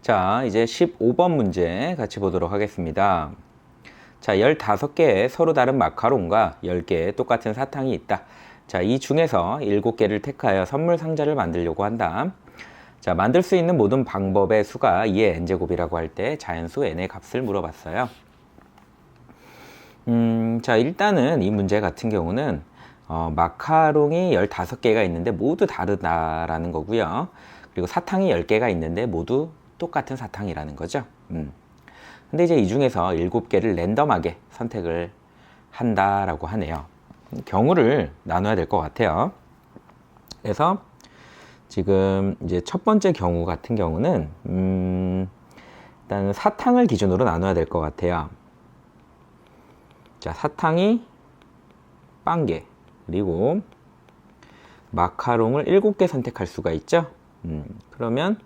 자, 이제 15번 문제 같이 보도록 하겠습니다. 자, 15개의 서로 다른 마카롱과 10개의 똑같은 사탕이 있다. 자, 이 중에서 7개를 택하여 선물 상자를 만들려고 한다. 자, 만들 수 있는 모든 방법의 수가 2의 n제곱이라고 할 때 자연수 n의 값을 물어봤어요. 자, 일단은 이 문제 같은 경우는 마카롱이 15개가 있는데 모두 다르다라는 거고요. 그리고 사탕이 10개가 있는데 모두 똑같은 사탕이라는 거죠. 근데 이제 이 중에서 7개를 랜덤하게 선택을 한다라고 하네요. 경우를 나눠야 될 것 같아요. 그래서 지금 이제 첫 번째 경우 같은 경우는 일단 사탕을 기준으로 나눠야 될 것 같아요. 자, 사탕이 빵개, 그리고 마카롱을 7개 선택할 수가 있죠. 그러면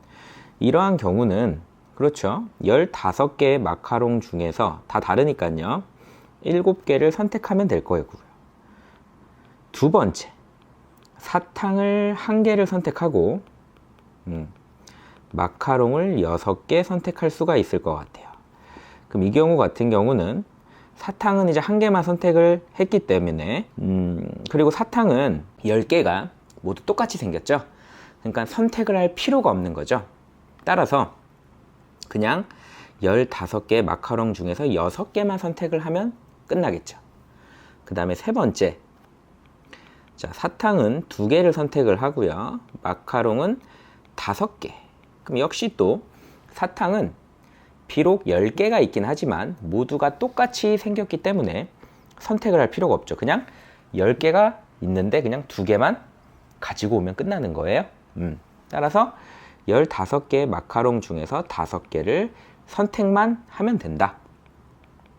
이러한 경우는 그렇죠. 15개의 마카롱 중에서 다 다르니까요. 7개를 선택하면 될 거고요. 두 번째, 사탕을 1개를 선택하고 마카롱을 6개 선택할 수가 있을 것 같아요. 그럼 이 경우 같은 경우는 사탕은 이제 1개만 선택을 했기 때문에 그리고 사탕은 10개가 모두 똑같이 생겼죠. 그러니까 선택을 할 필요가 없는 거죠. 따라서 그냥 15개 마카롱 중에서 6개만 선택을 하면 끝나겠죠. 그 다음에 세 번째, 자, 사탕은 2개를 선택을 하고요. 마카롱은 5개. 그럼 역시 또 사탕은 비록 10개가 있긴 하지만 모두가 똑같이 생겼기 때문에 선택을 할 필요가 없죠. 그냥 10개가 있는데 그냥 2개만 가지고 오면 끝나는 거예요. 따라서 15개의 마카롱 중에서 5개를 선택만 하면 된다.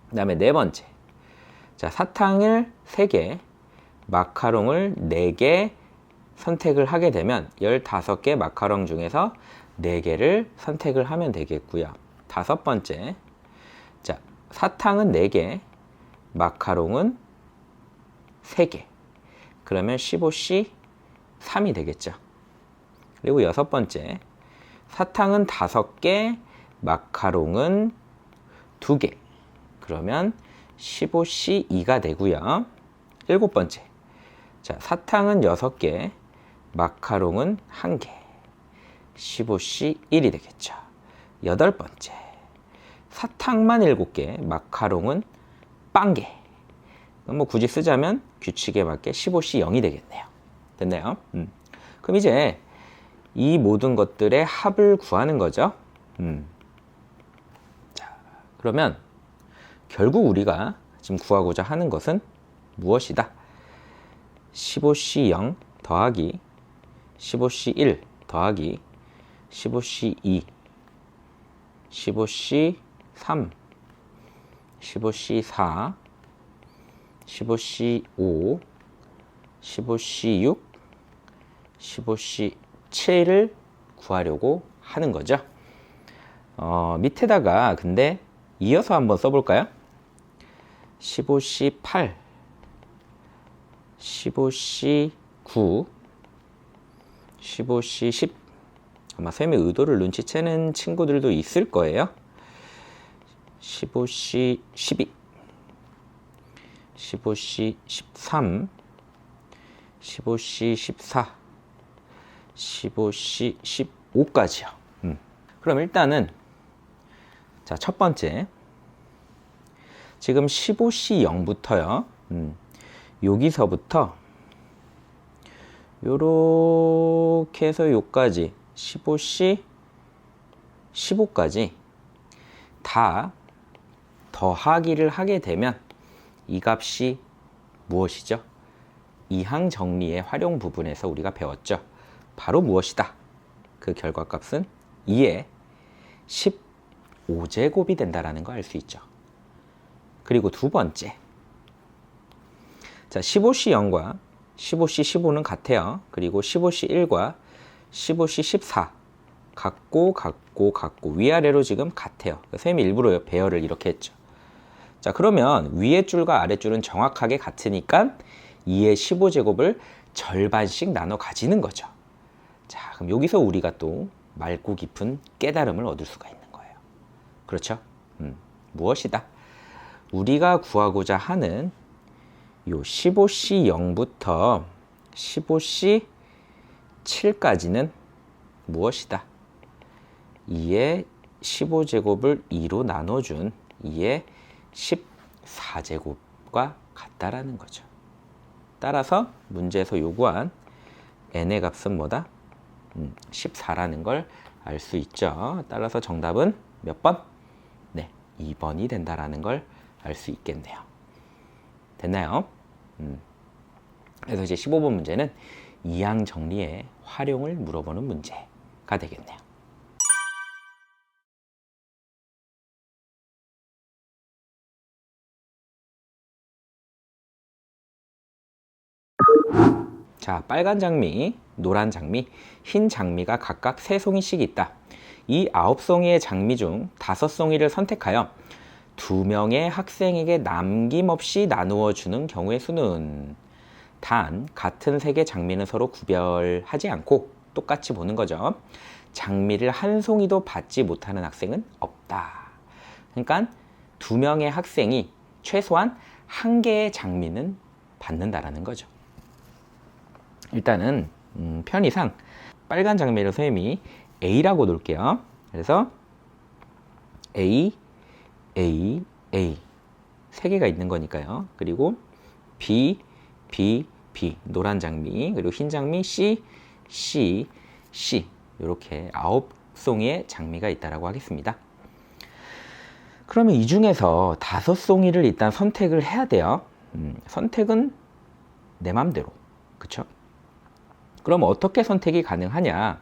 그 다음에 네 번째, 자, 사탕을 3개, 마카롱을 4개 선택을 하게 되면 15개 마카롱 중에서 4개를 선택을 하면 되겠고요. 다섯 번째, 자, 사탕은 4개, 마카롱은 3개. 그러면 15C 3이 되겠죠. 그리고 여섯 번째, 사탕은 5개, 마카롱은 2개. 그러면 15C 2가 되고요. 일곱 번째, 자, 사탕은 6개, 마카롱은 1개. 15C 1이 되겠죠. 여덟 번째, 사탕만 7개, 마카롱은 빵개. 뭐 굳이 쓰자면 규칙에 맞게 15C 0이 되겠네요. 됐나요? 그럼 이제 이 모든 것들의 합을 구하는 거죠. 자, 그러면 결국 우리가 지금 구하고자 하는 것은 무엇이다? 15C 0 더하기 15C 1 더하기 15C 2 15C 3 15C 4 15C 5 15C 6 15C 7을 구하려고 하는 거죠. 밑에다가 근데 이어서 한번 써볼까요? 15C 8 15C 9 15C 10 아마 쌤의 의도를 눈치채는 친구들도 있을 거예요. 15C 12 15C 13 15C 14 15C 15까지요. 그럼 일단은 자, 첫 번째, 지금 15C 0부터요. 여기서부터 요렇게 해서 요까지 15C 15까지 다 더하기를 하게 되면 이 값이 무엇이죠? 이항 정리의 활용 부분에서 우리가 배웠죠. 바로 무엇이다? 그 결과값은 2의 15제곱이 된다는 거 알 수 있죠. 그리고 두 번째, 자, 15C 0과 15C 15는 같아요. 그리고 15C 1과 15C 14 같고 위아래로 지금 같아요. 쌤이 일부러 배열을 이렇게 했죠. 자, 그러면 위에 줄과 아래 줄은 정확하게 같으니까 2의 15제곱을 절반씩 나눠 가지는 거죠. 자, 그럼 여기서 우리가 또 맑고 깊은 깨달음을 얻을 수가 있는 거예요. 그렇죠? 무엇이다? 우리가 구하고자 하는 요 15C 0부터 15C 7까지는 무엇이다? 2의 15제곱을 2로 나눠준 2의 14제곱과 같다라는 거죠. 따라서 문제에서 요구한 n의 값은 뭐다? 14라는 걸 알 수 있죠. 따라서 정답은 몇 번? 네, 2번이 된다라는 걸 알 수 있겠네요. 됐나요? 그래서 이제 15번 문제는 이항 정리의 활용을 물어보는 문제가 되겠네요. 자, 빨간 장미, 노란 장미, 흰 장미가 각각 3송이씩 있다. 이 9송이의 장미 중 5송이를 선택하여 2명의 학생에게 남김없이 나누어 주는 경우의 수는? 단 같은 색의 장미는 서로 구별하지 않고 똑같이 보는 거죠. 장미를 한 송이도 받지 못하는 학생은 없다. 그러니까 2명의 학생이 최소한 1개의 장미는 받는다라는 거죠. 일단은 편의상 빨간 장미를 선생님이 A라고 놓을게요. 그래서 A, A, A 3개가 있는 거니까요. 그리고 B, B, B 노란 장미, 그리고 흰 장미 C, C, C 이렇게 9송이의 장미가 있다라고 하겠습니다. 그러면 이 중에서 5송이를 일단 선택을 해야 돼요. 선택은 내 맘대로, 그쵸? 그럼 어떻게 선택이 가능하냐?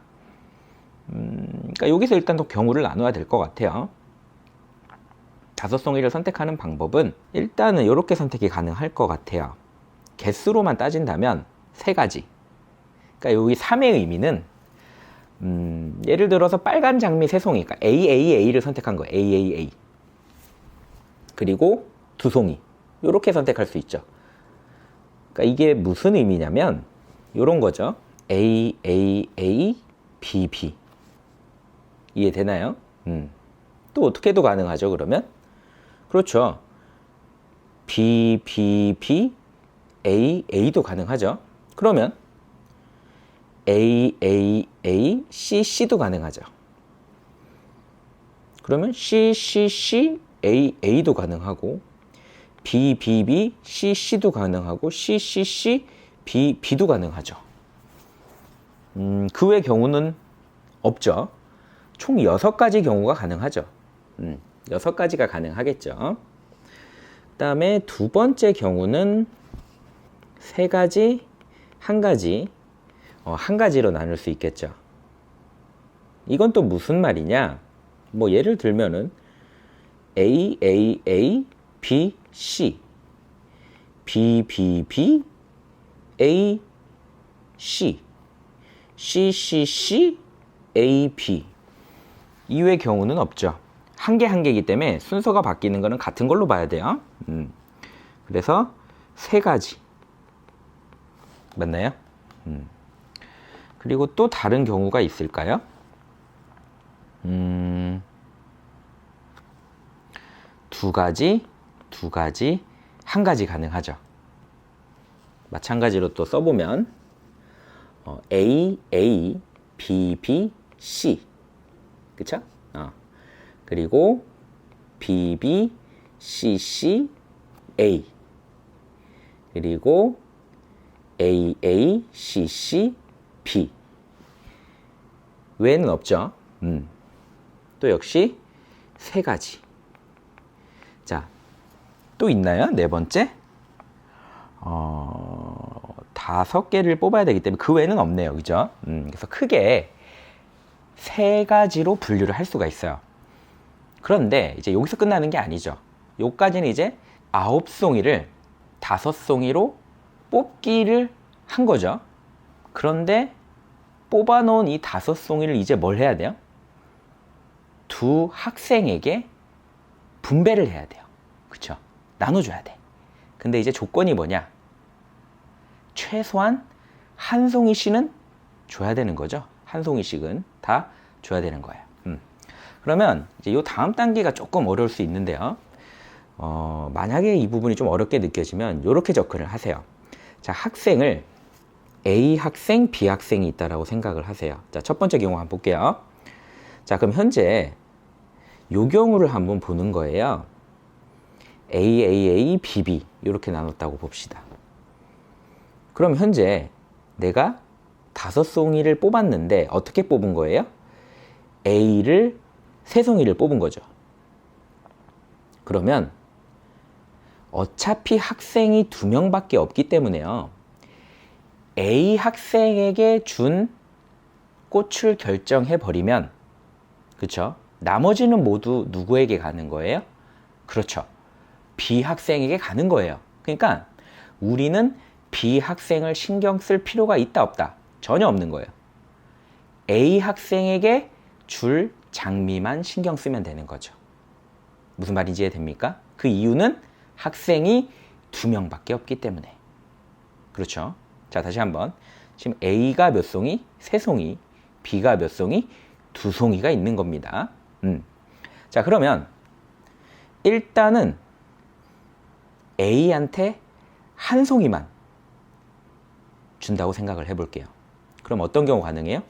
그러니까 여기서 일단 또 경우를 나눠야 될 것 같아요. 5송이를 선택하는 방법은 일단은 이렇게 선택이 가능할 것 같아요. 개수로만 따진다면 3가지. 그러니까 여기 3의 의미는 예를 들어서 빨간 장미 3송이, 그러니까 AAA를 선택한 거예요. AAA. 그리고 2송이. 이렇게 선택할 수 있죠. 그러니까 이게 무슨 의미냐면 이런 거죠. A, A, A, B, B. 이해되나요? 또 어떻게도 가능하죠, 그러면? 그렇죠. B, B, B, A, A도 가능하죠. 그러면 A, A, A, C, C도 가능하죠. 그러면 C, C, C, A, A도 가능하고 B, B, B, C, C도 가능하고 C, C, C, B, B도 가능하죠. 그 외 경우는 없죠. 총 6가지 경우가 가능하죠. 6가지가 가능하겠죠. 그 다음에 두 번째 경우는 3가지, 1가지, 1가지로 나눌 수 있겠죠. 이건 또 무슨 말이냐? 뭐 예를 들면은 A, A, A, B, C, B, B, B, A, C, C, C, C, A, B. 이외의 경우는 없죠. 한 개이기 때문에 순서가 바뀌는 거는 같은 걸로 봐야 돼요. 그래서 3가지. 맞나요? 그리고 또 다른 경우가 있을까요? 2가지, 1가지 가능하죠. 마찬가지로 또 써보면 A, A, B, B, C. 그쵸? 그리고 B, B, C, C, A. 그리고 A, A, C, C, B. 외에는 없죠. 또 역시 3가지. 자, 또 있나요? 4번째? 5개를 뽑아야 되기 때문에 그 외에는 없네요. 그죠? 그래서 크게 3가지로 분류를 할 수가 있어요. 그런데 이제 여기서 끝나는 게 아니죠. 여기까지는 이제 9송이를 5송이로 뽑기를 한 거죠. 그런데 뽑아놓은 이 5송이를 이제 뭘 해야 돼요? 2 학생에게 분배를 해야 돼요. 그쵸? 나눠줘야 돼. 근데 이제 조건이 뭐냐? 최소한 1송이씩은 줘야 되는 거죠. 1송이씩은 다 줘야 되는 거예요. 그러면 이제 요 다음 단계가 조금 어려울 수 있는데요. 만약에 이 부분이 좀 어렵게 느껴지면 이렇게 접근을 하세요. 자, 학생을 A 학생, B 학생이 있다라고 생각을 하세요. 자, 첫 번째 경우 한번 볼게요. 자, 그럼 현재 요 경우를 한번 보는 거예요. A, B, B 이렇게 나눴다고 봅시다. 그럼 현재 내가 5송이를 뽑았는데 어떻게 뽑은 거예요? A를 3송이를 뽑은 거죠. 그러면 어차피 학생이 2명밖에 없기 때문에요. A 학생에게 준 꽃을 결정해 버리면, 그쵸? 나머지는 모두 누구에게 가는 거예요? 그렇죠. B 학생에게 가는 거예요. 그러니까 우리는 B 학생을 신경 쓸 필요가 있다 없다? 전혀 없는 거예요. A 학생에게 줄 장미만 신경 쓰면 되는 거죠. 무슨 말인지 이해됩니까? 그 이유는 학생이 2명밖에 없기 때문에. 그렇죠? 자, 다시 한번. 지금 A가 몇 송이? 3송이. B가 몇 송이? 2송이가 있는 겁니다. 자, 그러면 일단은 A한테 1송이만 준다고 생각을 해볼게요. 그럼 어떤 경우 가능해요?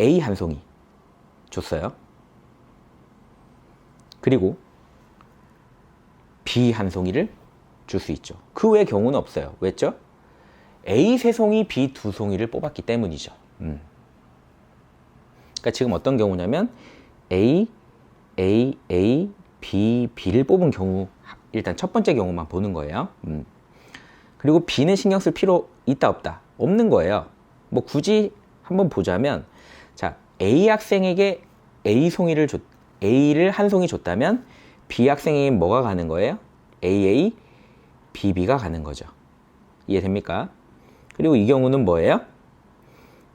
A 1송이 줬어요. 그리고 B 1송이를 줄 수 있죠. 그 외의 경우는 없어요. 왜죠? A 3송이, B 2송이를 뽑았기 때문이죠. 그러니까 지금 어떤 경우냐면 A, B, B를 뽑은 경우, 일단 첫 번째 경우만 보는 거예요. 그리고 B는 신경 쓸 필요 있다 없다? 없는 거예요. 뭐 굳이 한번 보자면, 자, A 학생에게 A송이를 A를 1송이 줬다면 B 학생에게 뭐가 가는 거예요? AA, BB가 가는 거죠. 이해됩니까? 그리고 이 경우는 뭐예요?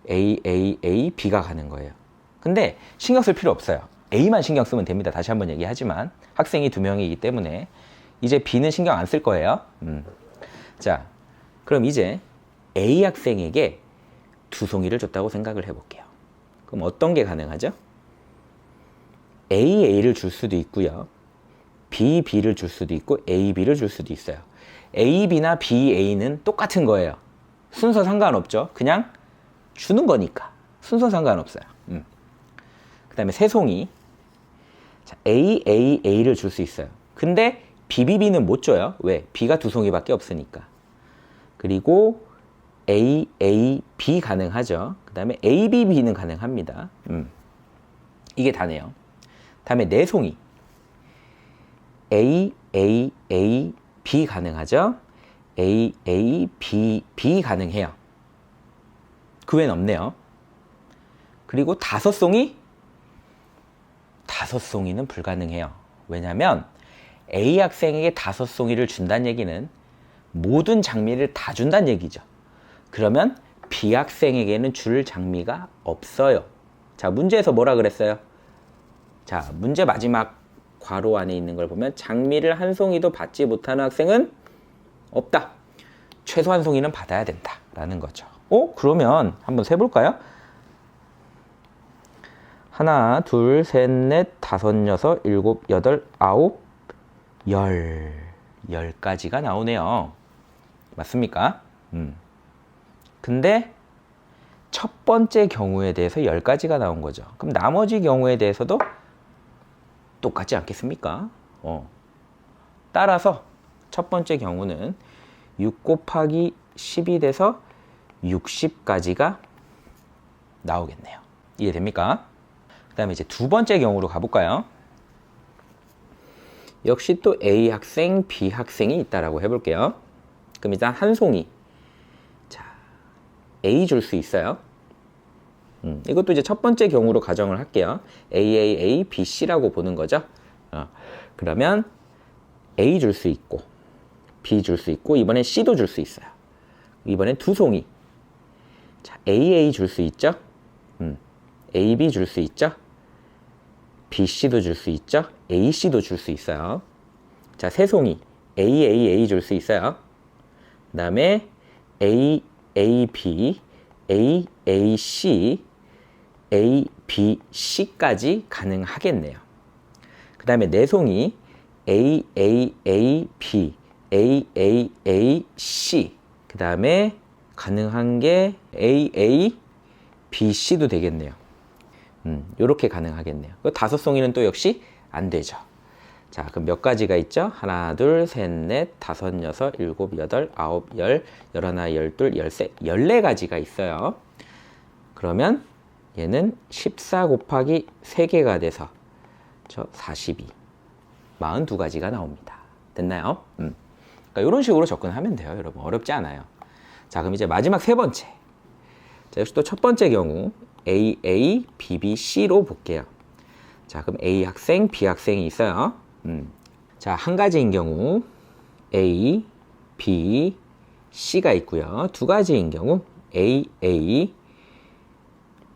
B가 가는 거예요. 근데 신경 쓸 필요 없어요. A만 신경 쓰면 됩니다. 다시 한번 얘기하지만 학생이 2명이기 때문에 이제 B는 신경 안 쓸 거예요. 자, 그럼 이제 A 학생에게 2송이를 줬다고 생각을 해볼게요. 그럼 어떤 게 가능하죠? A를 줄 수도 있고요. B를 줄 수도 있고 B를 줄 수도 있어요. B나 A는 똑같은 거예요. 순서 상관없죠. 그냥 주는 거니까. 순서 상관없어요. 그 다음에 3송이. 자, A를 줄 수 있어요. 근데 B는 못 줘요. 왜? B가 2송이밖에 없으니까. 그리고 B 가능하죠. 그 다음에 B는 가능합니다. 이게 다네요. 다음에 4송이. B 가능하죠. B 가능해요. 그 외엔 없네요. 그리고 5송이? 5송이는 불가능해요. 왜냐면 A 학생에게 5송이를 준다는 얘기는 모든 장미를 다 준다는 얘기죠. 그러면 B 학생에게는 줄 장미가 없어요. 자, 문제에서 뭐라 그랬어요? 자, 문제 마지막 괄호 안에 있는 걸 보면 장미를 1송이도 받지 못하는 학생은 없다. 최소 1송이는 받아야 된다. 라는 거죠. 그러면 한번 세볼까요? 하나, 둘, 셋, 넷, 다섯, 여섯, 일곱, 여덟, 아홉, 10가지가 나오네요. 맞습니까? 근데 첫 번째 경우에 대해서 10가지가 나온 거죠. 그럼 나머지 경우에 대해서도 똑같지 않겠습니까? 따라서 첫 번째 경우는 6 곱하기 10이 돼서 60가지가 나오겠네요. 이해됩니까? 그 다음에 이제 두 번째 경우로 가볼까요? 역시 또 A 학생, B 학생이 있다라고 해볼게요. 그럼 일단 1송이. 자, A 줄 수 있어요. 이것도 이제 첫 번째 경우로 가정을 할게요. A, B, C라고 보는 거죠. 그러면 A 줄 수 있고, B 줄 수 있고, 이번엔 C도 줄 수 있어요. 이번엔 2송이. 자, A 줄 수 있죠. B 줄 수 있죠. BC도 줄 수 있죠. AC도 줄 수 있어요. 자, 3송이. A 줄 수 있어요. 그 다음에 B, AAC, A, B, C까지 가능하겠네요. 그 다음에 내송이 A, A, A, B, A, A, A, C. 그 다음에 가능한 게 A, A, B, C도 되겠네요. 요렇게 가능하겠네요. 다섯 송이는 또 역시 안 되죠. 자, 그럼 몇 가지가 있죠? 하나, 둘, 셋, 넷, 다섯, 여섯, 일곱, 여덟, 아홉, 열, 열하나, 열둘, 열세, 14가지가 있어요. 그러면 얘는 14 곱하기 3개가 돼서 42, 42가지가 나옵니다. 됐나요? 그러니까 이런 식으로 접근하면 돼요, 여러분. 어렵지 않아요. 자, 그럼 이제 마지막 세 번째. 자, 역시 또 첫 번째 경우 A, A, B, B, C로 볼게요. 자, 그럼 A 학생, B 학생이 있어요. 자, 한 가지인 경우 A, B, C가 있고요. 두 가지인 경우 A, A,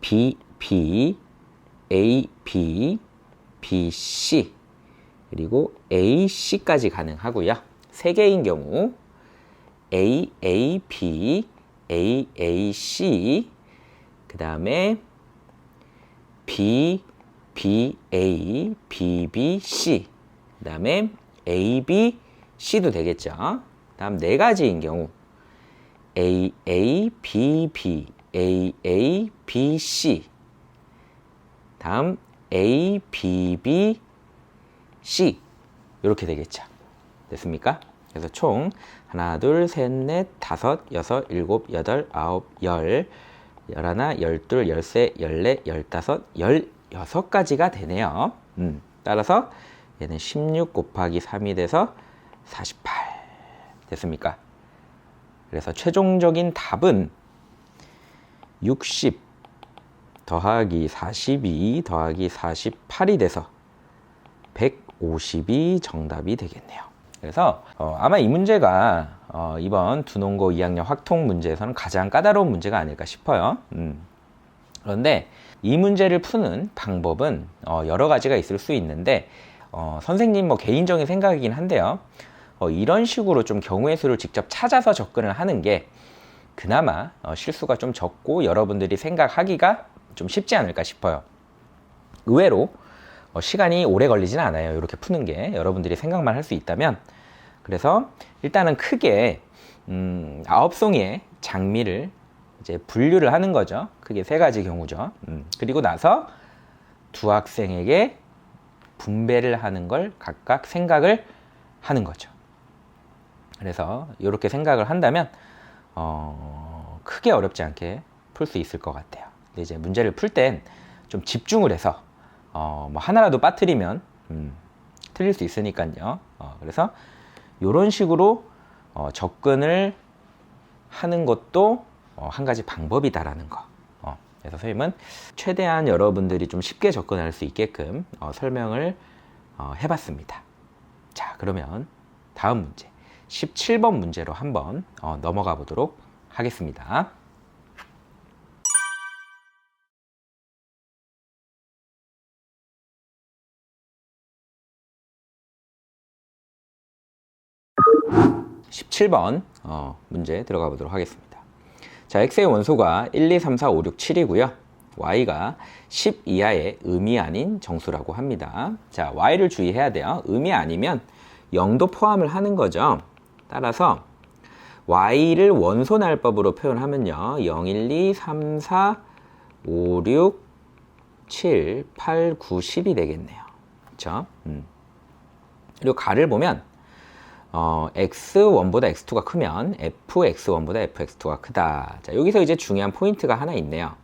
B, B, A, B, B, C 그리고 A, C까지 가능하고요. 세 개인 경우 A, A, B, A, A, C 그 다음에 B, B, A, B, B, C 그 다음에 A, B, C도 되겠죠. 다음 네 가지인 경우 A, A, B, B, A, A, B, C 다음 A, B, B, C 이렇게 되겠죠. 됐습니까? 그래서 총 하나, 둘, 셋, 넷, 다섯, 여섯, 일곱, 여덟, 아홉, 열, 열하나, 열둘, 열세, 열네, 열다섯, 16가지가 되네요. 따라서 얘는 16 곱하기 3이 돼서 48 됐습니까? 그래서 최종적인 답은 60 더하기 42 더하기 48이 돼서 150이 정답이 되겠네요. 그래서 아마 이 문제가 이번 두농고 2학년 확통 문제에서는 가장 까다로운 문제가 아닐까 싶어요. 그런데 이 문제를 푸는 방법은 여러 가지가 있을 수 있는데 선생님 개인적인 생각이긴 한데요. 이런 식으로 좀 경우의 수를 직접 찾아서 접근을 하는 게 그나마 실수가 좀 적고 여러분들이 생각하기가 좀 쉽지 않을까 싶어요. 의외로 시간이 오래 걸리진 않아요. 이렇게 푸는 게 여러분들이 생각만 할 수 있다면. 그래서 일단은 크게 9송이의 장미를 이제 분류를 하는 거죠. 크게 세 가지 경우죠. 그리고 나서 두 학생에게 분배를 하는 걸 각각 생각을 하는 거죠. 그래서 이렇게 생각을 한다면 크게 어렵지 않게 풀 수 있을 것 같아요. 근데 이제 문제를 풀 땐 좀 집중을 해서 하나라도 빠뜨리면 틀릴 수 있으니까요. 그래서 이런 식으로 접근을 하는 것도 한 가지 방법이다라는 거. 그래서 선생님은 최대한 여러분들이 좀 쉽게 접근할 수 있게끔 설명을 해봤습니다. 자, 그러면 다음 문제 17번 문제로 한번 넘어가 보도록 하겠습니다. (17번) 문제 들어가 보도록 하겠습니다. 자, x의 원소가 1, 2, 3, 4, 5, 6, 7이고요. y가 10 이하의 음이 아닌 정수라고 합니다. 자, y를 주의해야 돼요. 음이 아니면 0도 포함을 하는 거죠. 따라서 y를 원소날법으로 표현하면요. 0, 1, 2, 3, 4, 5, 6, 7, 8, 9, 10이 되겠네요. 그렇죠? 그리고 가를 보면 x1보다 x2가 크면 fx1보다 fx2가 크다. 자, 여기서 이제 중요한 포인트가 하나 있네요.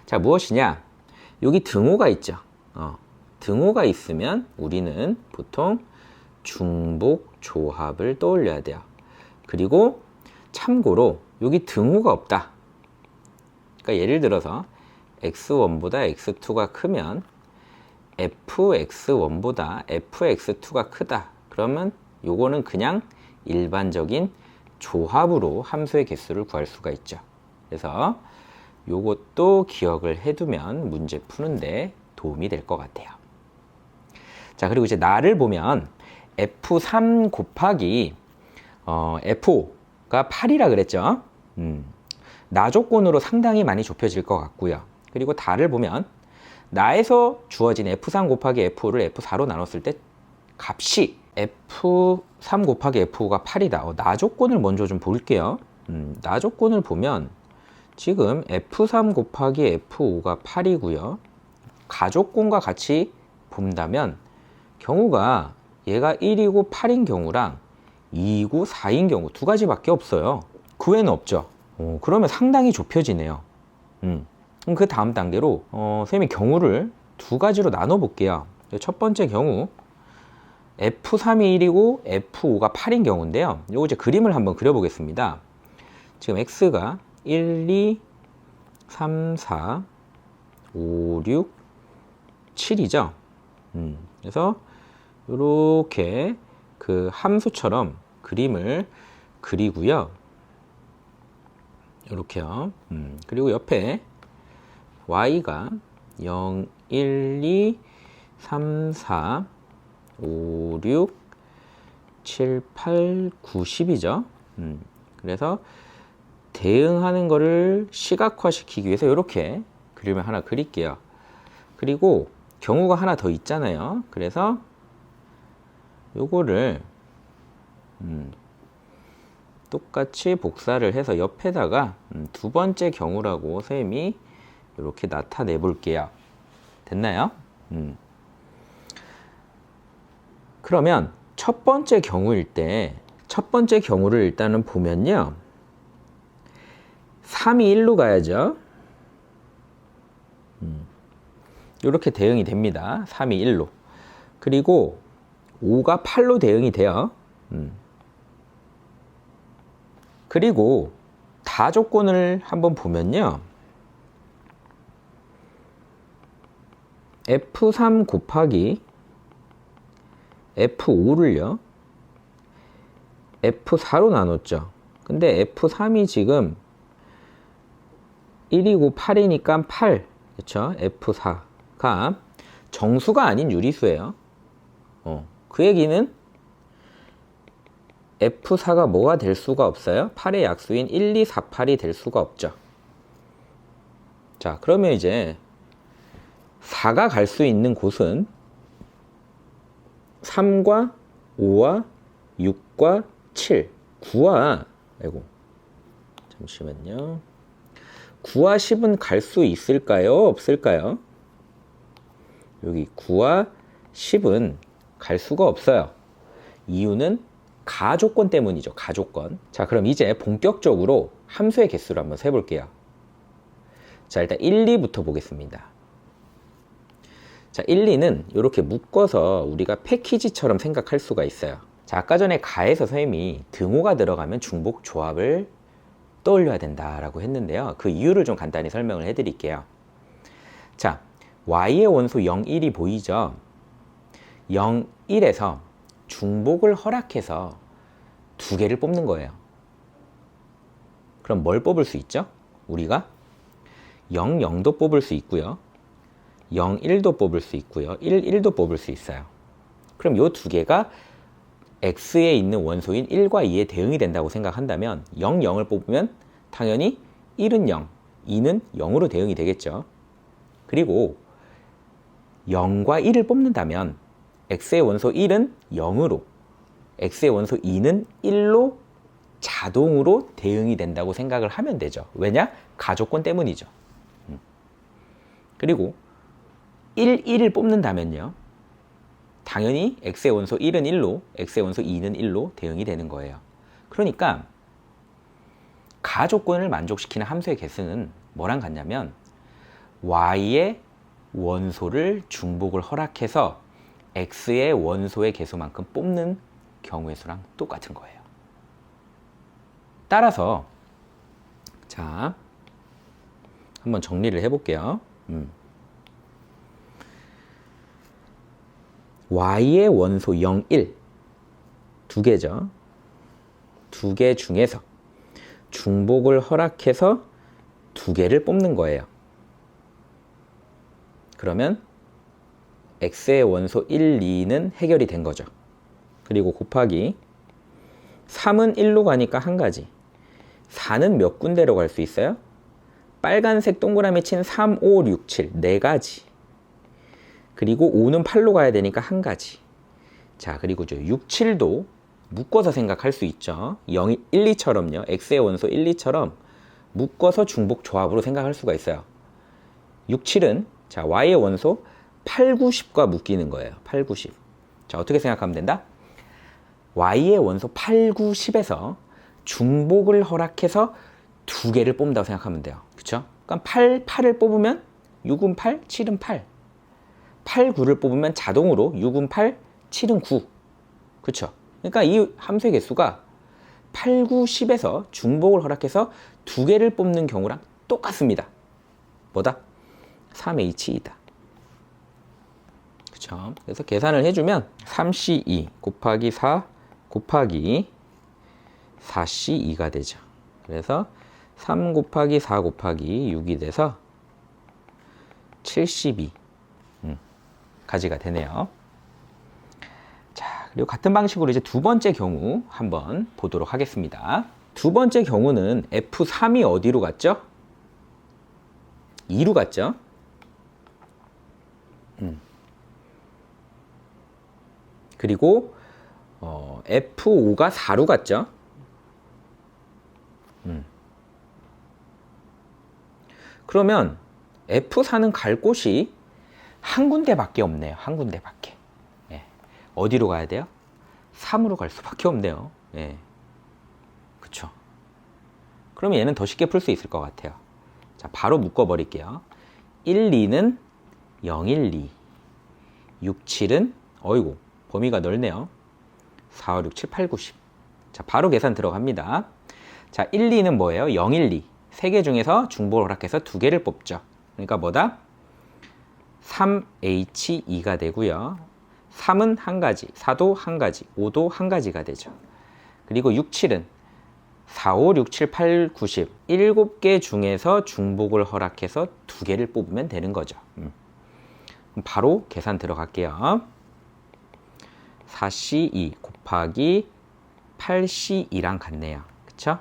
자, 무엇이냐? 여기 등호가 있죠. 등호가 있으면 우리는 보통 중복 조합을 떠올려야 돼요. 그리고 참고로 여기 등호가 없다. 그러니까 예를 들어서 x1보다 x2가 크면 fx1보다 fx2가 크다. 그러면 요거는 그냥 일반적인 조합으로 함수의 개수를 구할 수가 있죠. 그래서 요것도 기억을 해두면 문제 푸는데 도움이 될 것 같아요. 자, 그리고 이제 나를 보면 F3 곱하기 F5가 8이라 그랬죠. 나 조건으로 상당히 많이 좁혀질 것 같고요. 그리고 다를 보면 나에서 주어진 F3 곱하기 F5를 F4로 나눴을 때 값이 F3 곱하기 F5가 8이다. 나 조건을 먼저 좀 볼게요. 나 조건을 보면 지금 F3 곱하기 F5가 8이고요. 가조건과 같이 본다면 경우가 얘가 1이고 8인 경우랑 2이고 4인 경우 두 가지밖에 없어요. 그 외에는 없죠. 그러면 상당히 좁혀지네요. 그럼 그 다음 단계로 선생님이 경우를 두 가지로 나눠 볼게요. 첫 번째 경우 F3이 1이고 F5가 8인 경우인데요. 요거 이제 그림을 한번 그려 보겠습니다. 지금 X가 1, 2, 3, 4, 5, 6, 7이죠. 그래서 이렇게 그 함수처럼 그림을 그리고요. 이렇게요. 그리고 옆에 y가 0, 1, 2, 3, 4, 5, 6, 7, 8, 9, 10이죠. 그래서 대응하는 거를 시각화시키기 위해서 이렇게 그림을 하나 그릴게요. 그리고 경우가 하나 더 있잖아요. 그래서 요거를 똑같이 복사를 해서 옆에다가 두 번째 경우라고 선생님이 이렇게 나타내 볼게요. 됐나요? 그러면 첫 번째 경우일 때 첫 번째 경우를 일단은 보면요. 3이 1로 가야죠. 이렇게 대응이 됩니다. 3이 1로. 그리고 5가 8로 대응이 돼요. 그리고 다 조건을 한번 보면요. F3 곱하기 F5를요. F4로 나눴죠. 근데 F3이 지금 1이고 8이니까 8. 그렇죠? F4가 정수가 아닌 유리수예요. 그 얘기는 F4가 뭐가 될 수가 없어요? 8의 약수인 1, 2, 4, 8이 될 수가 없죠. 자, 그러면 이제 4가 갈 수 있는 곳은 3과 5와 6과 7, 9와 아이고 잠시만요. 9와 10은 갈 수 있을까요? 없을까요? 여기 9와 10은 갈 수가 없어요. 이유는 가조건 때문이죠. 가조건. 자, 그럼 이제 본격적으로 함수의 개수를 한번 세볼게요. 자, 일단 1, 2부터 보겠습니다. 자, 1, 2는 이렇게 묶어서 우리가 패키지처럼 생각할 수가 있어요. 자, 아까 전에 가에서 선생님이 등호가 들어가면 중복 조합을 떠올려야 된다라고 했는데요. 그 이유를 좀 간단히 설명을 해드릴게요. 자, y의 원소 0, 1이 보이죠? 0, 1에서 중복을 허락해서 두 개를 뽑는 거예요. 그럼 뭘 뽑을 수 있죠? 우리가 0, 0도 뽑을 수 있고요. 0, 1도 뽑을 수 있고요. 1, 1도 뽑을 수 있어요. 그럼 이 두 개가 x에 있는 원소인 1과 2에 대응이 된다고 생각한다면 0, 0을 뽑으면 당연히 1은 0, 2는 0으로 대응이 되겠죠. 그리고 0과 1을 뽑는다면 x의 원소 1은 0으로, x의 원소 2는 1로 자동으로 대응이 된다고 생각을 하면 되죠. 왜냐? 가조건 때문이죠. 그리고 1, 1을 뽑는다면요. 당연히 x의 원소 1은 1로, x의 원소 2는 1로 대응이 되는 거예요. 그러니까 가조건을 만족시키는 함수의 개수는 뭐랑 같냐면 y의 원소를 중복을 허락해서 x의 원소의 개수만큼 뽑는 경우의 수랑 똑같은 거예요. 따라서 자, 한번 정리를 해볼게요. y의 원소 0, 1 두 개죠. 두 개 중에서 중복을 허락해서 두 개를 뽑는 거예요. 그러면 x의 원소 1, 2는 해결이 된 거죠. 그리고 곱하기 3은 1로 가니까 한 가지. 4는 몇 군데로 갈 수 있어요? 빨간색 동그라미 친 3, 5, 6, 7 네 가지. 그리고 5는 8로 가야 되니까 한 가지. 자, 그리고 6, 7도 묶어서 생각할 수 있죠. 0, 1, 2처럼요. x의 원소 1, 2처럼 묶어서 중복 조합으로 생각할 수가 있어요. 6, 7은 자, y의 원소 8, 9, 10과 묶이는 거예요. 8, 9, 10. 자, 어떻게 생각하면 된다? y의 원소 8, 9, 10에서 중복을 허락해서 두 개를 뽑는다고 생각하면 돼요. 그쵸? 그럼 8을 뽑으면 6은 8, 7은 8. 8, 9를 뽑으면 자동으로 6은 8, 7은 9. 그쵸? 그러니까 이 함수의 개수가 8, 9, 10에서 중복을 허락해서 두 개를 뽑는 경우랑 똑같습니다. 뭐다? 3H2다. 그쵸? 그래서 계산을 해주면 3C2 곱하기 4 곱하기 4C2가 되죠. 그래서 3 곱하기 4 곱하기 6이 돼서 72 가지가 되네요. 자, 그리고 같은 방식으로 이제 두 번째 경우 한번 보도록 하겠습니다. 두 번째 경우는 F3이 어디로 갔죠? 2로 갔죠? 그리고 F5가 4로 갔죠? 그러면 F4는 갈 곳이 한 군데밖에 없네요. 한 군데밖에. 예. 어디로 가야 돼요? 3으로 갈 수밖에 없네요. 예. 그쵸. 그러면 얘는 더 쉽게 풀 수 있을 것 같아요. 자, 바로 묶어버릴게요. 1, 2는 0, 1, 2. 6, 7은, 어이구, 범위가 넓네요. 4, 5, 6, 7, 8, 9, 10. 자, 바로 계산 들어갑니다. 자, 1, 2는 뭐예요? 0, 1, 2. 세 개 중에서 중복을 허락해서 두 개를 뽑죠. 그러니까 뭐다? 3H2가 되고요. 3은 한 가지, 4도 한 가지, 5도 한 가지가 되죠. 그리고 6, 7은 4, 5, 6, 7, 8, 9, 10 7개 중에서 중복을 허락해서 두 개를 뽑으면 되는 거죠. 바로 계산 들어갈게요. 4C2 곱하기 8C2랑 같네요. 그쵸?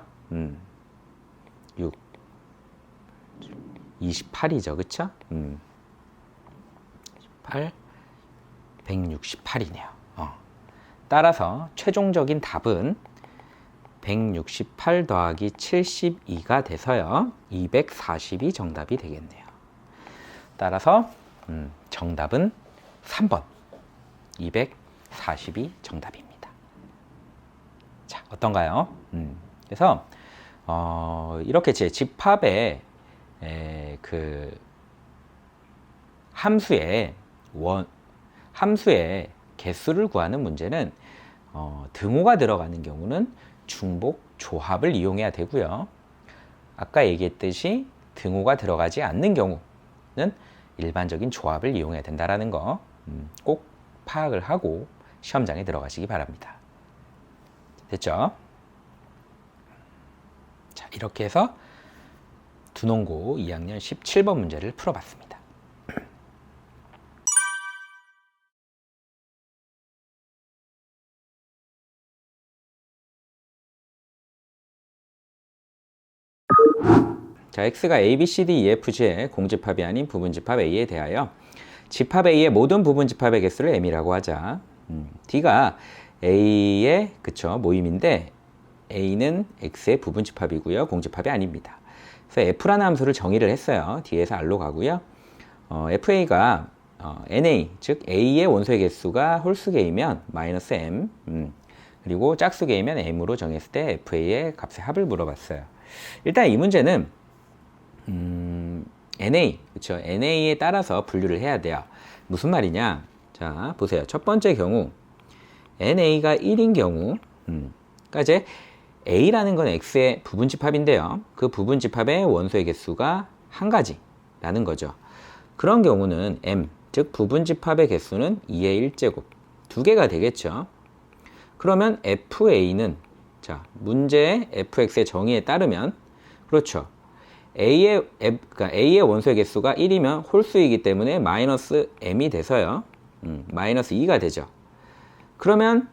6 28이죠. 그쵸? 8 168이네요. 따라서 최종적인 답은 168 더하기 72가 돼서요. 240이 정답이 되겠네요. 따라서 정답은 3번 240이 정답입니다. 자, 어떤가요? 그래서 이렇게 제 집합의 그 함수의 개수를 구하는 문제는 등호가 들어가는 경우는 중복 조합을 이용해야 되고요. 아까 얘기했듯이 등호가 들어가지 않는 경우는 일반적인 조합을 이용해야 된다는 거 꼭 파악을 하고 시험장에 들어가시기 바랍니다. 됐죠? 자, 이렇게 해서 두농고 2학년 17번 문제를 풀어봤습니다. 자, x가 a, b, c, d, e, f, g의 공집합이 아닌 부분집합 a에 대하여 집합 a의 모든 부분집합의 개수를 m이라고 하자. d가 a의 모임인데 a는 x의 부분집합이고요. 공집합이 아닙니다. 그래서 f라는 함수를 정의를 했어요. d에서 r로 가고요. fa가 na, 즉 a의 원소의 개수가 홀수개이면 마이너스 m, 그리고 짝수개이면 m으로 정했을 때 fa의 값의 합을 물어봤어요. 일단 이 문제는 NA, 그쵸? NA에 따라서 분류를 해야 돼요. 무슨 말이냐? 자, 보세요. 첫 번째 경우, NA가 1인 경우, 그러니까 이제 A라는 건 X의 부분집합인데요. 그 부분집합의 원소의 개수가 한 가지라는 거죠. 그런 경우는 M, 즉 부분집합의 개수는 2의 1제곱, 두 개가 되겠죠. 그러면 FA는, 자, 문제의 FX의 정의에 따르면, 그렇죠. A의 원소의 개수가 1이면 홀수이기 때문에 마이너스 m이 돼서요. 마이너스 2가 되죠. 그러면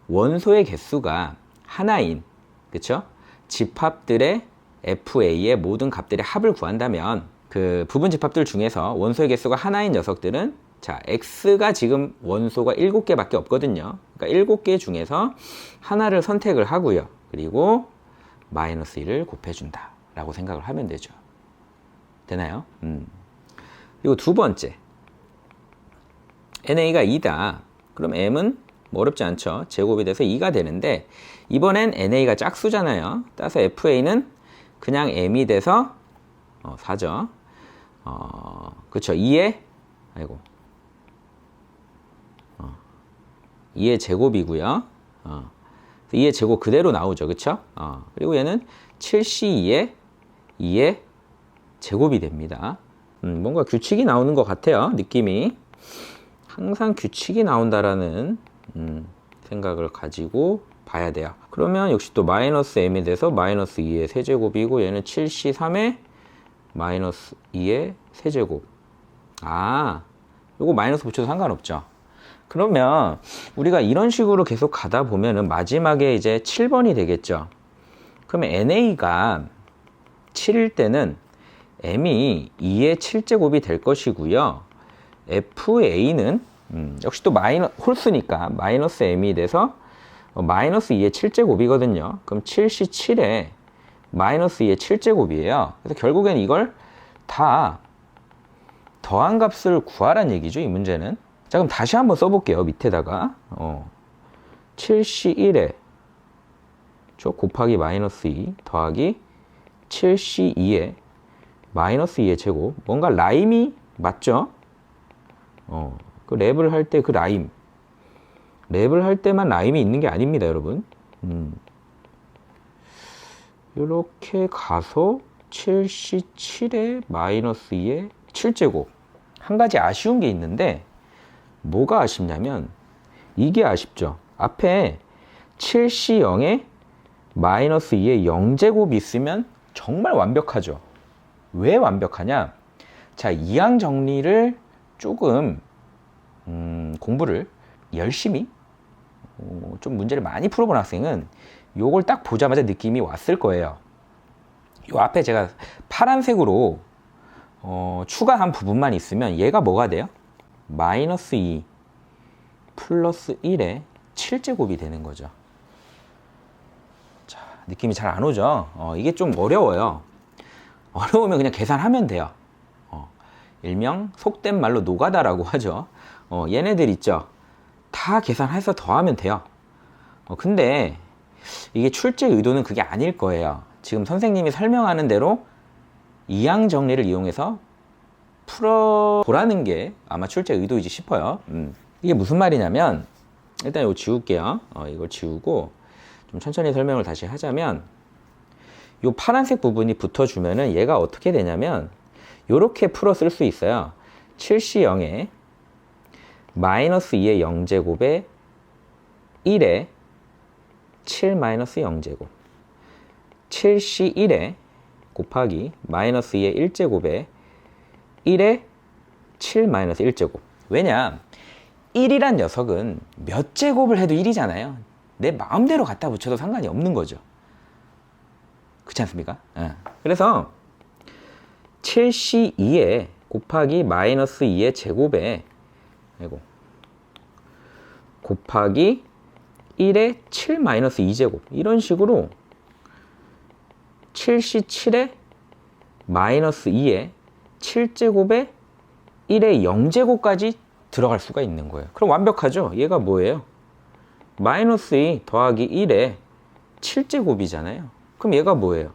원소의 개수가 하나인, 그쵸? 집합들의 FA의 모든 값들의 합을 구한다면 그 부분 집합들 중에서 원소의 개수가 하나인 녀석들은 자, x가 지금 원소가 7개밖에 없거든요. 그러니까 7개 중에서 하나를 선택을 하고요. 그리고 마이너스 1을 곱해준다 라고 생각을 하면 되죠. 되나요? 그리고 두 번째, NA가 2다. 그럼 M은 뭐 어렵지 않죠. 제곱이 돼서 2가 되는데, 이번엔 NA가 짝수잖아요. 따라서 FA는 그냥 M이 돼서 4죠. 그쵸. 2의 2의 제곱이고요. 2의 제곱 그대로 나오죠. 그쵸? 그리고 얘는 7C2의 2의 제곱이 됩니다. 뭔가 규칙이 나오는 것 같아요. 느낌이. 항상 규칙이 나온다라는 생각을 가지고 봐야 돼요. 그러면 역시 또 마이너스 m이 돼서 마이너스 2의 세제곱이고, 얘는 7c3의 마이너스 2의 세제곱. 요거 마이너스 붙여도 상관없죠. 그러면 우리가 이런 식으로 계속 가다 보면은 마지막에 이제 7번이 되겠죠. 그러면 NA가 7일 때는 M이 2의 7제곱이 될 것이고요. FA는 역시 또 홀수니까 마이너스 M이 돼서 마이너스 2의 7제곱이거든요. 그럼 7C7에 마이너스 2의 7제곱이에요. 그래서 결국엔 이걸 다 더한 값을 구하란 얘기죠, 이 문제는. 자, 그럼 다시 한번 써볼게요. 밑에다가 7C1에 곱하기 마이너스 2 더하기 7C2에 마이너스 2의 제곱. 뭔가 라임이 맞죠? 그 랩을 할 때 그 라임. 랩을 할 때만 라임이 있는 게 아닙니다, 여러분. 이렇게 가서 7C7에 마이너스 2의 7제곱. 한 가지 아쉬운 게 있는데, 뭐가 아쉽냐면 이게 아쉽죠. 앞에 7C0에 마이너스 2의 0제곱이 있으면 정말 완벽하죠. 왜 완벽하냐? 자, 이항 정리를 조금 공부를 열심히 좀 문제를 많이 풀어본 학생은 요걸 딱 보자마자 느낌이 왔을 거예요. 요 앞에 제가 파란색으로 추가한 부분만 있으면 얘가 뭐가 돼요? 마이너스 2 플러스 1의 7제곱이 되는 거죠. 자, 느낌이 잘 안 오죠? 이게 좀 어려워요. 어려우면 그냥 계산하면 돼요. 일명 속된 말로 노가다라고 하죠. 얘네들 있죠? 다 계산해서 더하면 돼요. 근데 이게 출제 의도는 그게 아닐 거예요. 지금 선생님이 설명하는 대로 이항 정리를 이용해서 풀어보라는 게 아마 출제 의도이지 싶어요. 이게 무슨 말이냐면, 일단 이거 지울게요. 이걸 지우고 좀 천천히 설명을 다시 하자면, 이 파란색 부분이 붙어주면은 얘가 어떻게 되냐면 이렇게 풀어 쓸 수 있어요. 7C0에 마이너스 2의 0제곱에 1에 7 마이너스 0제곱, 7C1에 곱하기 마이너스 2의 1제곱에 1에 7 마이너스 1제곱. 왜냐? 1이란 녀석은 몇 제곱을 해도 1이잖아요. 내 마음대로 갖다 붙여도 상관이 없는 거죠. 그렇지 않습니까? 그래서 7C2에 곱하기 마이너스 2의 제곱에 곱하기 1에 7 마이너스 2제곱, 이런 식으로 7C7에 마이너스 2에 7제곱에 1의 0제곱까지 들어갈 수가 있는 거예요. 그럼 완벽하죠? 얘가 뭐예요? 마이너스 2 더하기 1에 7제곱이잖아요. 그럼 얘가 뭐예요?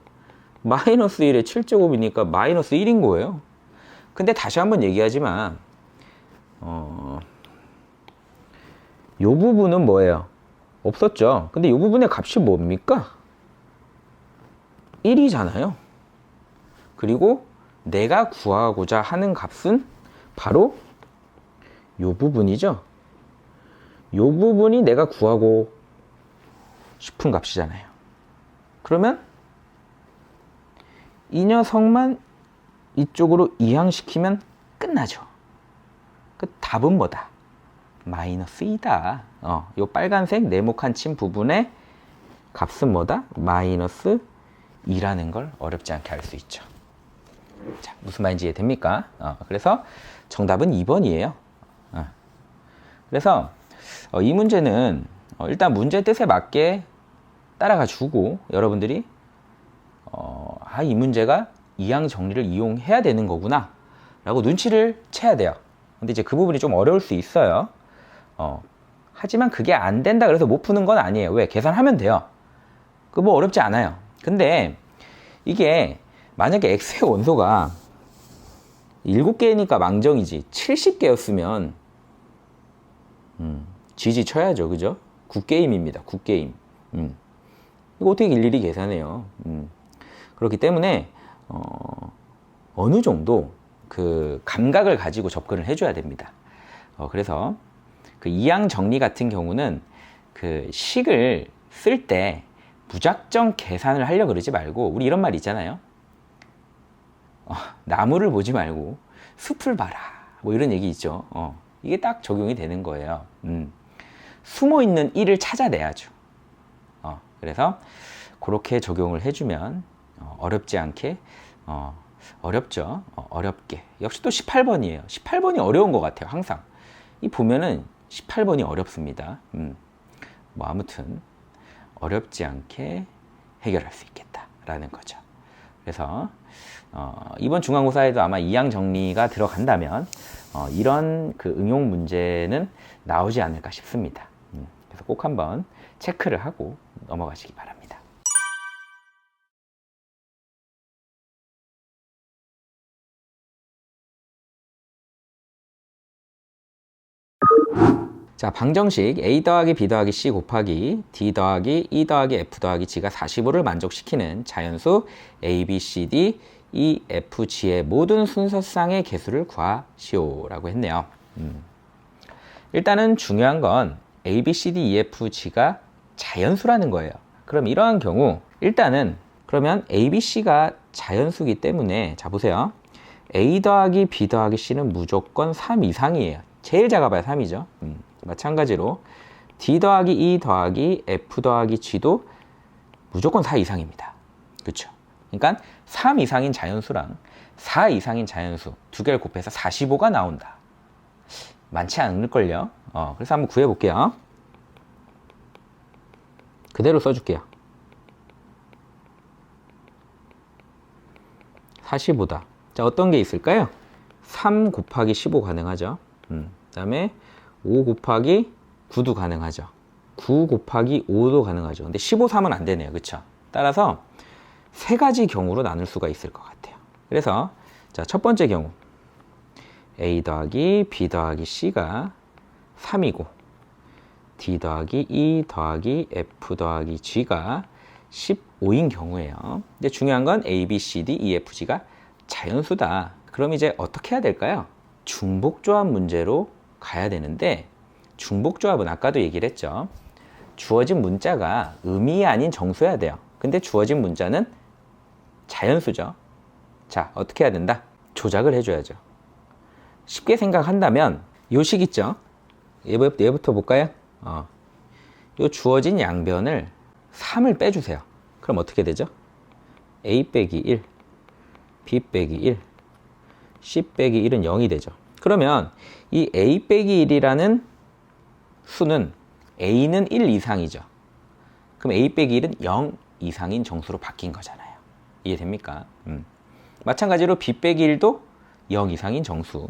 마이너스 1에 7제곱이니까 마이너스 1인 거예요. 근데 다시 한번 얘기하지만 요 부분은 뭐예요? 없었죠. 근데 요 부분의 값이 뭡니까? 1이잖아요. 그리고 내가 구하고자 하는 값은 바로 요 부분이죠. 요 부분이 내가 구하고 싶은 값이잖아요. 그러면 이 녀석만 이쪽으로 이항시키면 끝나죠. 그 답은 뭐다? 마이너스 2다. 요 빨간색 네모칸 친 부분의 값은 뭐다? 마이너스 2라는 걸 어렵지 않게 알 수 있죠. 자, 무슨 말인지 이해됩니까? 그래서 정답은 2번이에요. 그래서 이 문제는 일단 문제 뜻에 맞게 따라가 주고 여러분들이 이 문제가 이항 정리를 이용해야 되는 거구나 라고 눈치를 채야 돼요. 근데 이제 그 부분이 좀 어려울 수 있어요. 하지만 그게 안 된다 그래서 못 푸는 건 아니에요. 왜? 계산하면 돼요. 그 뭐 어렵지 않아요. 근데 이게 만약에 x의 원소가 7개니까 망정이지 70개였으면 지지 쳐야죠. 그죠? 9게임입니다. 9게임. 이거 어떻게 일일이 계산해요. 그렇기 때문에 어느 정도 그 감각을 가지고 접근을 해줘야 됩니다. 그래서 그 이항 정리 같은 경우는 그 식을 쓸 때 무작정 계산을 하려고 그러지 말고, 우리 이런 말 있잖아요. 나무를 보지 말고 숲을 봐라. 뭐 이런 얘기 있죠. 이게 딱 적용이 되는 거예요. 숨어 있는 일을 찾아내야죠. 그래서 그렇게 적용을 해주면 어렵지 않게, 어렵죠. 어렵게. 역시 또 18번이에요. 18번이 어려운 것 같아요. 항상. 이 보면은 18번이 어렵습니다. 뭐 아무튼 어렵지 않게 해결할 수 있겠다라는 거죠. 그래서 이번 중간고사에도 아마 이항 정리가 들어간다면 이런 그 응용 문제는 나오지 않을까 싶습니다. 그래서 꼭 한번 체크를 하고 넘어가시기 바랍니다. 자, 방정식 a 더하기 b 더하기 c 곱하기 d 더하기 e 더하기 f 더하기 g가 45를 만족시키는 자연수 a, b, c, d, e, f, g의 모든 순서쌍의 개수를 구하시오 라고 했네요. 일단은 중요한 건 a, b, c, d, e, f, g가 자연수라는 거예요. 그럼 이러한 경우 일단은 그러면 a, b, c가 자연수기 때문에 자 보세요. a 더하기 b 더하기 c는 무조건 3 이상이에요. 제일 작아봐야 3이죠. 마찬가지로 d 더하기 e 더하기 f 더하기 g도 무조건 4 이상입니다. 그렇죠? 그러니까 3 이상인 자연수랑 4 이상인 자연수 두 개를 곱해서 45가 나온다. 많지 않을걸요? 그래서 한번 구해볼게요. 그대로 써줄게요. 45다. 자, 어떤 게 있을까요? 3 곱하기 15 가능하죠. 그 다음에 5 곱하기 9도 가능하죠. 9 곱하기 5도 가능하죠. 근데 15, 3은 안 되네요. 그쵸? 따라서 세 가지 경우로 나눌 수가 있을 것 같아요. 그래서 자, 첫 번째 경우 a 더하기 b 더하기 c가 3이고 d 더하기 e 더하기 f 더하기 g가 15인 경우예요. 근데 중요한 건 a, b, c, d, e, f, g가 자연수다. 그럼 이제 어떻게 해야 될까요? 중복조합 문제로 가야 되는데, 중복조합은 아까도 얘기를 했죠. 주어진 문자가 음이 아닌 정수여야 돼요. 근데 주어진 문자는 자연수죠. 자, 어떻게 해야 된다? 조작을 해줘야죠. 쉽게 생각한다면 요 식 있죠? 얘부터 볼까요? 요 주어진 양변을 3을 빼주세요. 그럼 어떻게 되죠? a 빼기 1, b 빼기 1, c 빼기 1은 0이 되죠. 그러면 이 a 빼기 1이라는 수는 a는 1 이상이죠. 그럼 a 빼기 1은 0 이상인 정수로 바뀐 거잖아요. 이해됩니까? 마찬가지로 b 빼기 1도 0 이상인 정수,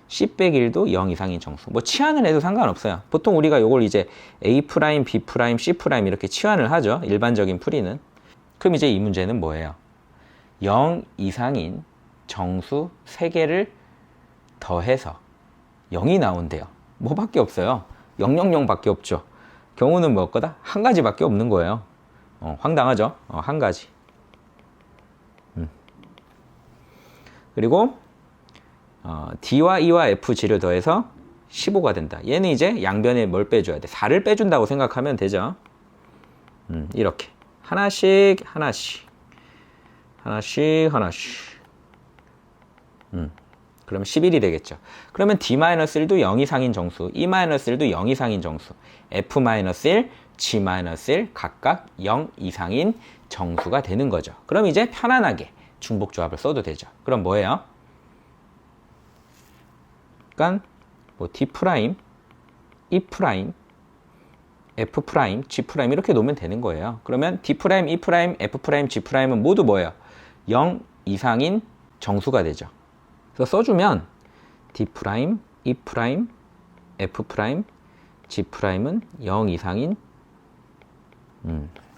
c 빼기 1도 0 이상인 정수. 뭐 치환을 해도 상관없어요. 보통 우리가 이걸 이제 a 프라임, b 프라임, c 프라임 이렇게 치환을 하죠. 일반적인 풀이는. 그럼 이제 이 문제는 뭐예요? 0 이상인 정수 3개를 더해서 0이 나온대요. 뭐밖에 없어요. 000 밖에 없죠. 경우는 뭐 거다? 한 가지밖에 없는 거예요. 황당하죠? 한 가지. 그리고 D와 E와 F, G를 더해서 15가 된다. 얘는 이제 양변에 뭘 빼줘야 돼? 4를 빼준다고 생각하면 되죠. 이렇게 하나씩 하나씩 하나씩 하나씩. 그러면 11이 되겠죠. 그러면 D-1도 0 이상인 정수, E-1도 0 이상인 정수, F-1, G-1 각각 0 이상인 정수가 되는 거죠. 그럼 이제 편안하게 중복조합을 써도 되죠. 그럼 뭐예요? 그러니까 뭐 D 프라임, E 프라임, F 프라임, G 프라임 이렇게 놓으면 되는 거예요. 그러면 D 프라임, E 프라임, F 프라임, G 프라임은 모두 뭐예요? 0 이상인 정수가 되죠. 그래서 써주면 D 프라임, E 프라임, F 프라임, G 프라임은 0 이상인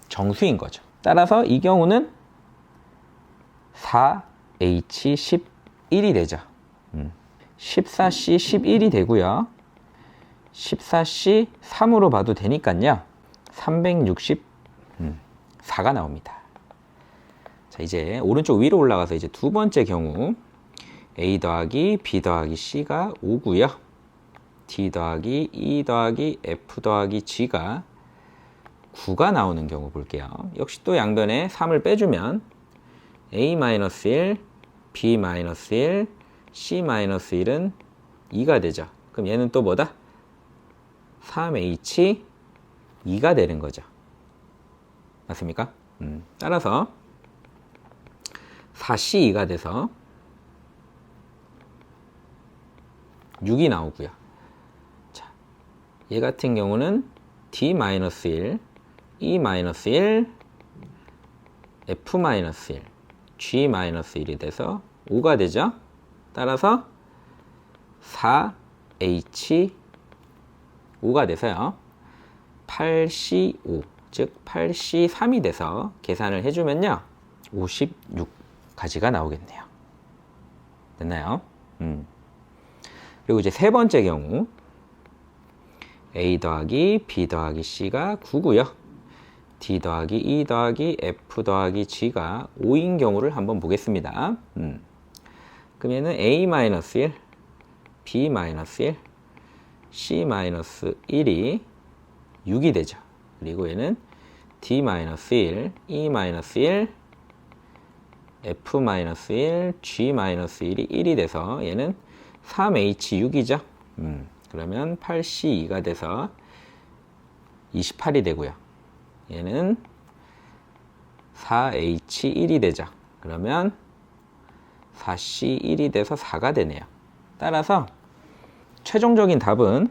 정수인 거죠. 따라서 이 경우는 4H11이 되죠. 14C 11이 되고요. 14C 3으로 봐도 되니까요. 364가 나옵니다. 자, 이제 오른쪽 위로 올라가서 이제 두 번째 경우 A 더하기 B 더하기 C가 5고요. D 더하기 E 더하기 F 더하기 G가 9가 나오는 경우 볼게요. 역시 또 양변에 3을 빼주면 A-1, B-1, C-1은 2가 되죠. 그럼 얘는 또 뭐다? 3H2가 되는 거죠. 맞습니까? 따라서 4C2가 돼서 6이 나오고요. 자, 얘 같은 경우는 D-1, E-1, F-1, G-1이 돼서 5가 되죠. 따라서 4H5가 돼서요. 8C5, 즉 8C3이 돼서 계산을 해주면요. 56가지가 나오겠네요. 됐나요? 그리고 이제 세 번째 경우 A 더하기 B 더하기 C가 9고요. D 더하기 E 더하기 F 더하기 G가 5인 경우를 한번 보겠습니다. 그럼 얘는 A-1, B-1, C-1이 6이 되죠. 그리고 얘는 D-1, E-1, F-1, G-1이 1이 돼서 얘는 3H6이죠. 그러면 8C2가 돼서 28이 되고요. 얘는 4H1이 되죠. 그러면 4C1이 돼서 4가 되네요. 따라서 최종적인 답은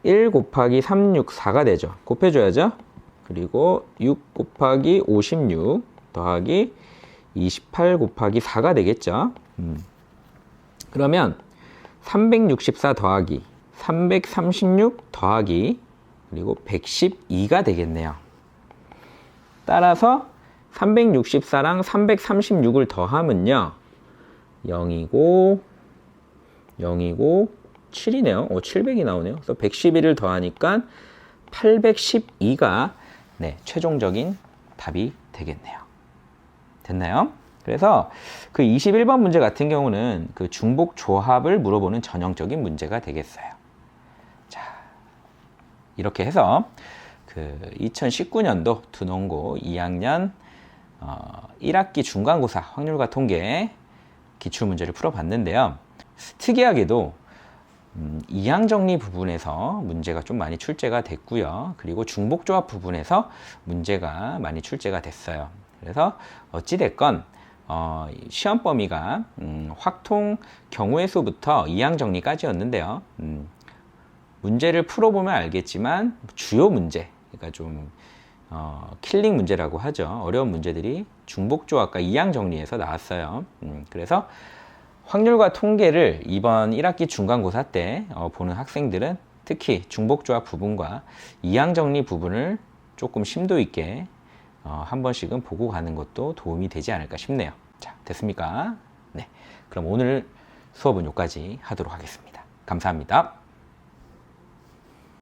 1 곱하기 364가 되죠. 곱해줘야죠. 그리고 6 곱하기 56 더하기 28 곱하기 4가 되겠죠. 그러면 364 더하기 336 더하기 그리고 112가 되겠네요. 따라서 364랑 336을 더하면요. 0이고 7이네요. 700이 나오네요. 그래서 111을 더하니까 812가 최종적인 답이 되겠네요. 됐나요? 그래서 그 21번 문제 같은 경우는 그 중복 조합을 물어보는 전형적인 문제가 되겠어요. 자, 이렇게 해서 그 2019년도 두농고 2학년 1학기 중간고사 확률과 통계 기출문제를 풀어봤는데요. 특이하게도 이항정리 부분에서 문제가 좀 많이 출제가 됐고요. 그리고 중복조합 부분에서 문제가 많이 출제가 됐어요. 그래서 어찌됐건 시험 범위가 확통 경우의 수부터 이항정리까지였는데요. 문제를 풀어보면 알겠지만 주요 문제, 그러니까 좀 킬링 문제라고 하죠. 어려운 문제들이 중복조합과 이항정리에서 나왔어요. 그래서 확률과 통계를 이번 1학기 중간고사 때 보는 학생들은 특히 중복조합 부분과 이항정리 부분을 조금 심도 있게 한 번씩은 보고 가는 것도 도움이 되지 않을까 싶네요. 자, 됐습니까? 네. 그럼 오늘 수업은 여기까지 하도록 하겠습니다. 감사합니다.